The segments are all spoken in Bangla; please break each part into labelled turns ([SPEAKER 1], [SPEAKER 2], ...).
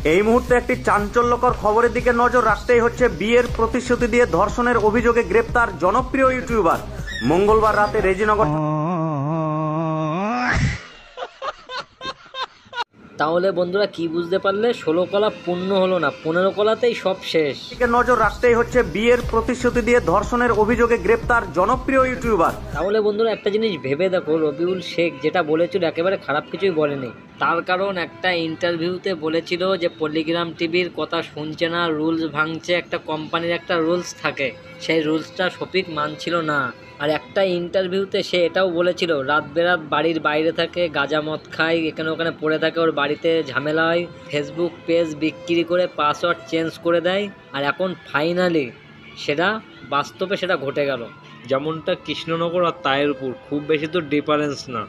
[SPEAKER 1] এই মুহূর্তে একটি চাঞ্চল্যকর খবরের দিকে নজর রাখতেই হচ্ছে। বিয়ের প্রতিশ্রুতি দিয়ে ধর্ষণের অভিযোগে গ্রেপ্তার জনপ্রিয় ইউটিউবার। মঙ্গলবার রাতে রেজিনগর।
[SPEAKER 2] তাহলে বন্ধুরা কি বুঝতে পারলে? 16 কলা পূর্ণ হলো না, 15 কলাতেই সব শেষ।
[SPEAKER 1] দিকে নজর রাখতেই হচ্ছে। বিয়ের প্রতিশ্রুতি দিয়ে ধর্ষণের অভিযোগে গ্রেপ্তার জনপ্রিয় ইউটিউবার।
[SPEAKER 2] তাহলে বন্ধুরা একটা জিনিস ভেবে দেখো, রবিউল শেখ যেটা বলেছিল একেবারে খারাপ কিছুই বলেনি। তার কারণ একটা ইন্টারভিউতে বলেছিল যে পলিগ্রাম টিভির কথা শুনছে না, রুলস ভাঙছে। একটা কোম্পানির একটা রুলস থাকে, সেই রুলসটা শফিক মানছিল না। আর একটা ইন্টারভিউতে সে এটাও বলেছিল রাত বেরাত বাড়ির বাইরে থাকে, গাঁজা মদ খায়, এখানে ওখানে পড়ে থাকে, ওর বাড়িতে ঝামেলা হয়, ফেসবুক পেজ বিক্রি করে পাসওয়ার্ড চেঞ্জ করে দেয়। আর এখন ফাইনালি সেটা বাস্তবে সেটা ঘটে গেল। যেমনটা কৃষ্ণনগর আর তায়েরপুর, খুব বেশি তো ডিফারেন্স না।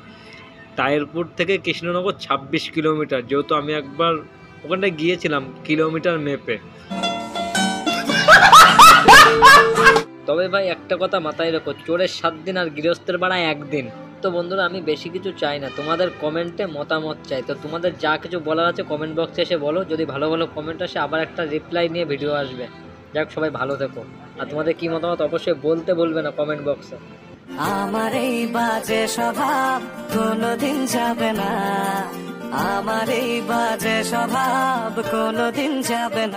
[SPEAKER 2] তায়েরপুর থেকে কৃষ্ণনগর 26 কিলোমিটার, যেহেতু আমি একবার ওখানটায় গিয়েছিলাম কিলোমিটার মেপে। তবে ভাই একটা কথা মাথায় রেখো, চোরের 7 দিন আর গৃহস্থের ভাড়া 1 দিন। তো বন্ধুরা আমি বেশি কিছু চাই না, তোমাদের কমেন্টে মতামত চাই। তো তোমাদের যা কিছু বলার আছে কমেন্ট বক্সে এসে বলো। যদি ভালো ভালো কমেন্ট আসে আবার একটা রিপ্লাই নিয়ে ভিডিও আসবে। যাক, সবাই ভালো থেকো। আর তোমাদের কি মতামত অবশ্যই বলতে বলবে না কমেন্ট বক্সে।
[SPEAKER 3] আমার এই বাজে স্বভাব কোনোদিন যাবে না, আমার এই বাজে স্বভাব কোনোদিন যাবে না।